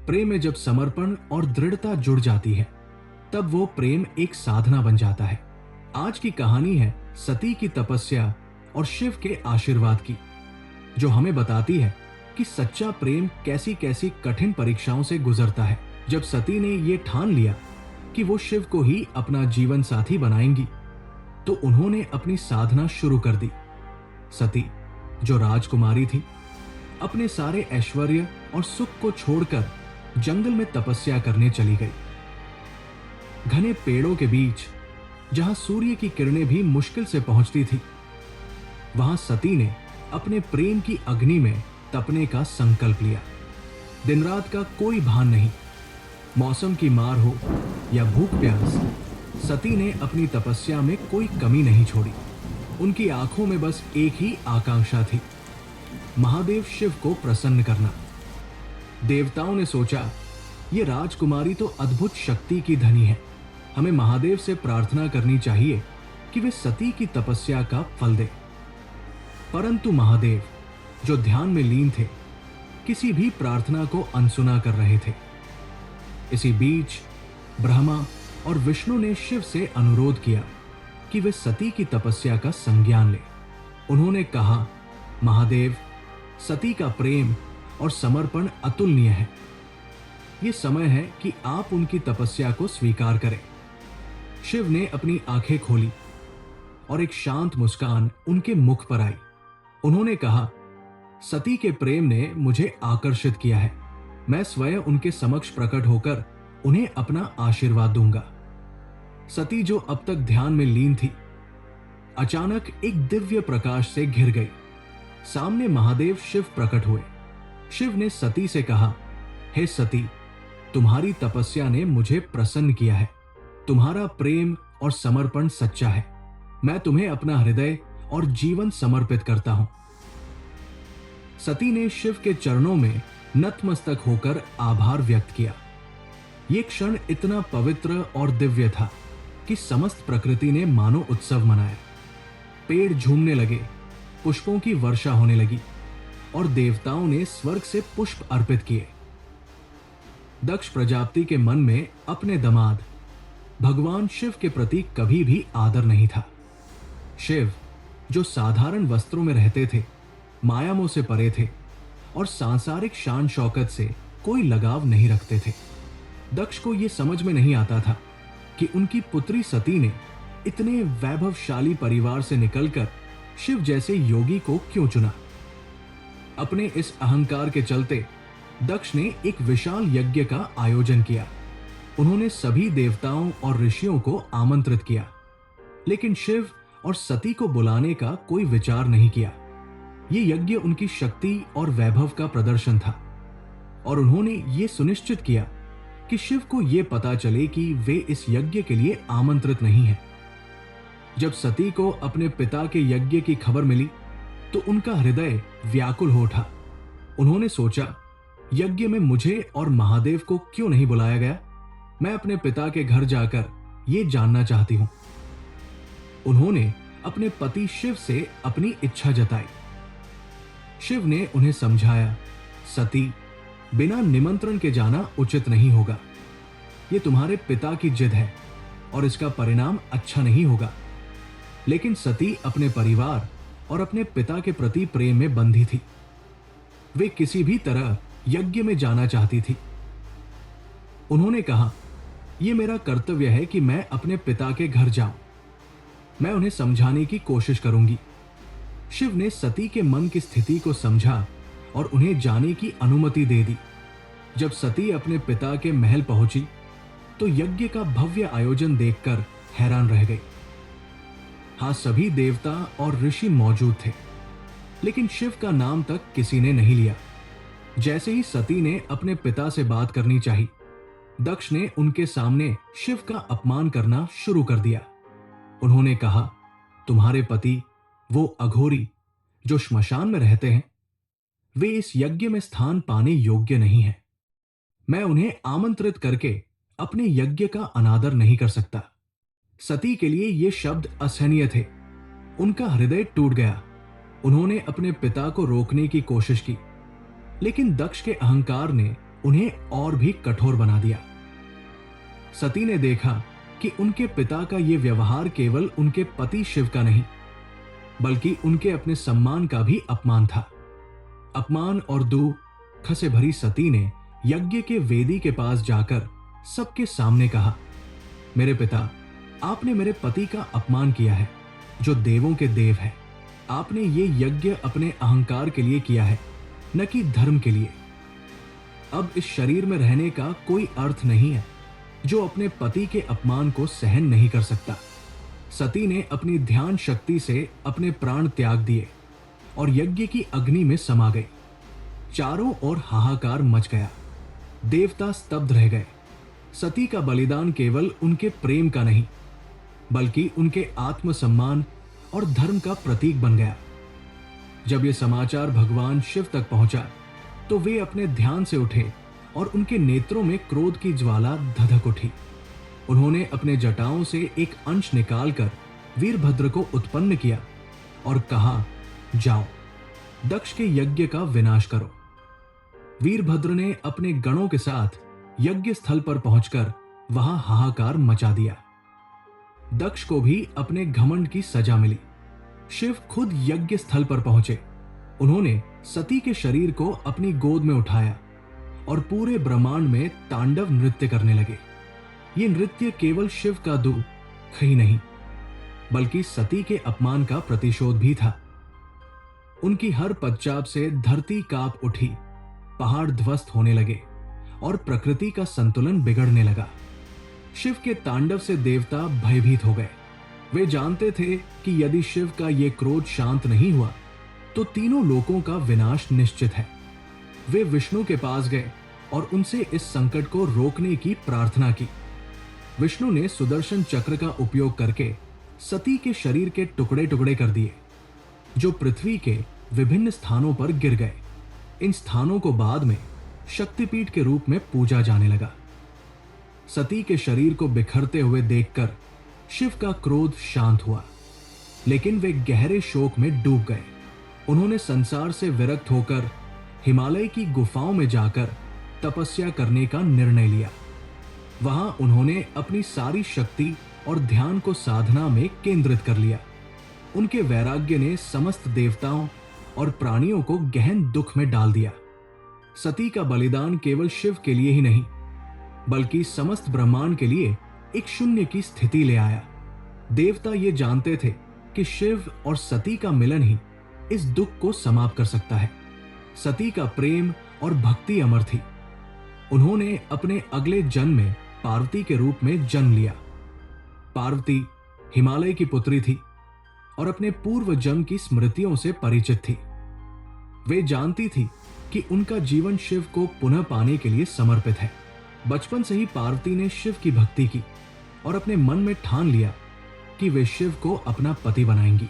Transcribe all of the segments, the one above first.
प्रेम में जब समर्पण और दृढ़ता जुड़ जाती है, तब वो प्रेम एक साधना बन जाता है। आज की कहानी है सती की तपस्या और शिव के आशीर्वाद की, जो हमें बताती है कि सच्चा प्रेम कैसी कैसी कठिन परीक्षाओं से गुजरता है। जब सती ने ये ठान लिया कि वो शिव को ही अपना जीवन साथी बनाएंगी, तो उन्होंने अपनी साधना शुरू कर दी। सती, जो राजकुमारी थी, अपने सारे ऐश्वर्य और सुख को छोड़कर जंगल में तपस्या करने चली गई। घने पेड़ों के बीच, जहां सूर्य की किरणें भी मुश्किल से पहुंचती थी, वहां सती ने अपने प्रेम की अग्नि में तपने का संकल्प लिया। दिन रात का कोई भान नहीं, मौसम की मार हो या भूख प्यास, सती ने अपनी तपस्या में कोई कमी नहीं छोड़ी। उनकी आंखों में बस एक ही आकांक्षा थी, महादेव शिव को प्रसन्न करना। देवताओं ने सोचा, ये राजकुमारी तो अद्भुत शक्ति की धनी है, हमें महादेव से प्रार्थना करनी चाहिए कि वे सती की तपस्या का फल दे। परंतु महादेव, जो ध्यान में लीन थे, किसी भी प्रार्थना को अनसुना कर रहे थे। इसी बीच ब्रह्मा और विष्णु ने शिव से अनुरोध किया कि वे सती की तपस्या का संज्ञान ले। उन्होंने कहा, महादेव, सती का प्रेम और समर्पण अतुलनीय है। यह समय है कि आप उनकी तपस्या को स्वीकार करें। शिव ने अपनी आंखें खोली और एक शांत मुस्कान उनके मुख पर आई। उन्होंने कहा, सती के प्रेम ने मुझे आकर्षित किया है। मैं स्वयं उनके समक्ष प्रकट होकर उन्हें अपना आशीर्वाद दूंगा। सती, जो अब तक ध्यान में लीन थी, अचानक एक दिव्य प्रकाश से घिर गई। सामने महादेव शिव प्रकट हुए। शिव ने सती से कहा, हे सती, तुम्हारी तपस्या ने मुझे प्रसन्न किया है। तुम्हारा प्रेम और समर्पण सच्चा है। मैं तुम्हें अपना हृदय और जीवन समर्पित करता हूं। सती ने शिव के चरणों में नतमस्तक होकर आभार व्यक्त किया। यह क्षण इतना पवित्र और दिव्य था कि समस्त प्रकृति ने मानो उत्सव मनाया। पेड़ झूमने लगे, पुष्पों की वर्षा होने लगी और देवताओं ने स्वर्ग से पुष्प अर्पित किए। दक्ष प्रजापति के मन में अपने दामाद भगवान शिव के प्रति कभी भी आदर नहीं था। शिव, जो साधारण वस्त्रों में रहते थे, मायामोह से परे थे और सांसारिक शान शौकत से कोई लगाव नहीं रखते थे। दक्ष को यह समझ में नहीं आता था कि उनकी पुत्री सती ने इतने वैभवशाली परिवार से निकलकर शिव जैसे योगी को क्यों चुना। अपने इस अहंकार के चलते दक्ष ने एक विशाल यज्ञ का आयोजन किया। उन्होंने सभी देवताओं और ऋषियों को आमंत्रित किया, लेकिन शिव और सती को बुलाने का कोई विचार नहीं किया। यह यज्ञ उनकी शक्ति और वैभव का प्रदर्शन था, और उन्होंने ये सुनिश्चित किया कि शिव को यह पता चले कि वे इस यज्ञ के लिए आमंत्रित नहीं हैं। जब सती को अपने पिता के यज्ञ की खबर मिली, तो उनका हृदय व्याकुल हो उठा। उन्होंने सोचा, यज्ञ में मुझे और महादेव को क्यों नहीं बुलाया गया? मैं अपने पिता के घर जाकर यह जानना चाहती हूं। उन्होंने अपने पति शिव से अपनी इच्छा जताई। शिव ने उन्हें समझाया, सती, बिना निमंत्रण के जाना उचित नहीं होगा। यह तुम्हारे पिता की जिद है और इसका परिणाम अच्छा नहीं होगा। लेकिन सती अपने परिवार और अपने पिता के प्रति प्रेम में बंधी थी। वे किसी भी तरह यज्ञ में जाना चाहती थी। उन्होंने कहा, यह मेरा कर्तव्य है कि मैं अपने पिता के घर जाऊं। मैं उन्हें समझाने की कोशिश करूंगी। शिव ने सती के मन की स्थिति को समझा और उन्हें जाने की अनुमति दे दी। जब सती अपने पिता के महल पहुंची, तो यज्ञ का भव्य आयोजन देखकर हैरान रह गई। हां, सभी देवता और ऋषि मौजूद थे, लेकिन शिव का नाम तक किसी ने नहीं लिया। जैसे ही सती ने अपने पिता से बात करनी चाही, दक्ष ने उनके सामने शिव का अपमान करना शुरू कर दिया। उन्होंने कहा, तुम्हारे पति, वो अघोरी जो श्मशान में रहते हैं, वे इस यज्ञ में स्थान पाने योग्य नहीं है। मैं उन्हें आमंत्रित करके अपने यज्ञ का अनादर नहीं कर सकता। सती के लिए ये शब्द असहनीय थे। उनका हृदय टूट गया। उन्होंने अपने पिता को रोकने की कोशिश की, लेकिन दक्ष के अहंकार ने उन्हें और भी कठोर बना दिया। सती ने देखा कि उनके पिता का यह व्यवहार केवल उनके पति शिव का नहीं, बल्कि उनके अपने सम्मान का भी अपमान था। अपमान और दुख से भरी सती ने यज्ञ के वेदी के पास जाकर सबके सामने कहा, मेरे पिता, आपने मेरे पति का अपमान किया है, जो देवों के देव है। आपने ये यज्ञ अपने अहंकार के लिए किया है, न कि धर्म के लिए। अब इस शरीर में रहने का कोई अर्थ नहीं है जो अपने पति के अपमान को सहन नहीं कर सकता। सती ने अपनी ध्यान शक्ति से अपने प्राण त्याग दिए और यज्ञ की अग्नि में समा गई। चारों ओर हाहाकार मच गया। देवता स्तब्ध रह गए। सती का बलिदान केवल उनके प्रेम का नहीं, बल्कि उनके आत्मसम्मान और धर्म का प्रतीक बन गया। जब यह समाचार भगवान शिव तक पहुंचा, तो वे अपने ध्यान से उठे और उनके नेत्रों में क्रोध की ज्वाला धधक उठी। उन्होंने अपने जटाओं से एक अंश निकालकर वीरभद्र को उत्पन्न किया और कहा, जाओ, दक्ष के यज्ञ का विनाश करो। वीरभद्र ने अपने गणों के साथ यज्ञ स्थल पर पहुंचकर वहां हाहाकार मचा दिया। दक्ष को भी अपने घमंड की सजा मिली। शिव खुद यज्ञ स्थल पर पहुंचे। उन्होंने सती के शरीर को अपनी गोद में उठाया और पूरे ब्रह्मांड में तांडव नृत्य करने लगे। ये नृत्य केवल शिव का दुख ही नहीं, बल्कि सती के अपमान का प्रतिशोध भी था। उनकी हर पदचाप से धरती कांप उठी, पहाड़ ध्वस्त होने लगे और प्रकृति का संतुलन बिगड़ने लगा। शिव के तांडव से देवता भयभीत हो गए। वे जानते थे कि यदि शिव का यह क्रोध शांत नहीं हुआ, तो तीनों लोकों का विनाश निश्चित है। वे विष्णु के पास गए और उनसे इस संकट को रोकने की प्रार्थना की। विष्णु ने सुदर्शन चक्र का उपयोग करके सती के शरीर के टुकड़े टुकड़े कर दिए, जो पृथ्वी के विभिन्न स्थानों पर गिर गए। इन स्थानों को बाद में शक्तिपीठ के रूप में पूजा जाने लगा। सती के शरीर को बिखरते हुए देखकर शिव का क्रोध शांत हुआ, लेकिन वे गहरे शोक में डूब गए। उन्होंने संसार से विरक्त होकर हिमालय की गुफाओं में जाकर तपस्या करने का निर्णय लिया। वहां उन्होंने अपनी सारी शक्ति और ध्यान को साधना में केंद्रित कर लिया। उनके वैराग्य ने समस्त देवताओं और प्राणियों को गहन दुख में डाल दिया। सती का बलिदान केवल शिव के लिए ही नहीं, बल्कि समस्त ब्रह्मांड के लिए एक शून्य की स्थिति ले आया। देवता ये जानते थे कि शिव और सती का मिलन ही इस दुख को समाप्त कर सकता है। सती का प्रेम और भक्ति अमर थी। उन्होंने अपने अगले जन्म में पार्वती के रूप में जन्म लिया। पार्वती हिमालय की पुत्री थी और अपने पूर्व जन्म की स्मृतियों से परिचित थी। वे जानती थी कि उनका जीवन शिव को पुनः पाने के लिए समर्पित है। बचपन से ही पार्वती ने शिव की भक्ति की और अपने मन में ठान लिया कि वे शिव को अपना पति बनाएंगी।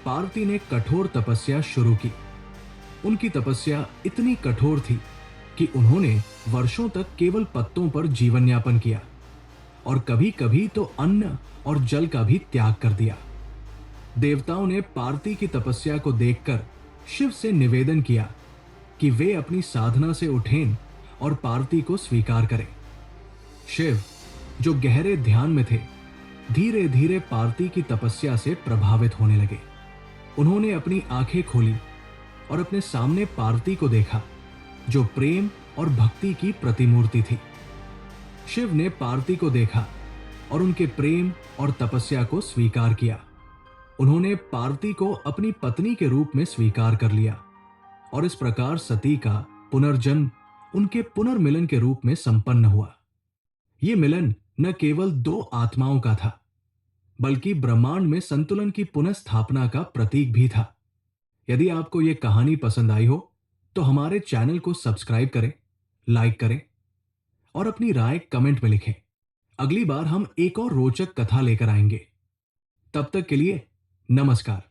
पार्वती ने कठोर तपस्या शुरू की। उनकी तपस्या इतनी कठोर थी कि उन्होंने वर्षों तक केवल पत्तों पर जीवन यापन किया और कभी कभी तो अन्न और जल का भी त्याग कर दिया। देवताओं ने पार्वती की तपस्या को देखकर शिव से निवेदन किया कि वे अपनी साधना से उठें और पार्वती को स्वीकार करें। शिव, जो गहरे ध्यान में थे, धीरे धीरे पार्वती की तपस्या से प्रभावित होने लगे। उन्होंने अपनी आंखें खोली और अपने सामने पार्वती को देखा, जो प्रेम और भक्ति की प्रतिमूर्ति थी। शिव ने पार्वती को देखा और उनके प्रेम और तपस्या को स्वीकार किया। उन्होंने पार्वती को अपनी पत्नी के रूप में स्वीकार कर लिया और इस प्रकार सती का पुनर्जन्म उनके पुनर्मिलन के रूप में संपन्न हुआ। यह मिलन न केवल दो आत्माओं का था, बल्कि ब्रह्मांड में संतुलन की पुनः स्थापना का प्रतीक भी था। यदि आपको यह कहानी पसंद आई हो, तो हमारे चैनल को सब्सक्राइब करें, लाइक करें और अपनी राय कमेंट में लिखें। अगली बार हम एक और रोचक कथा लेकर आएंगे। तब तक के लिए नमस्कार।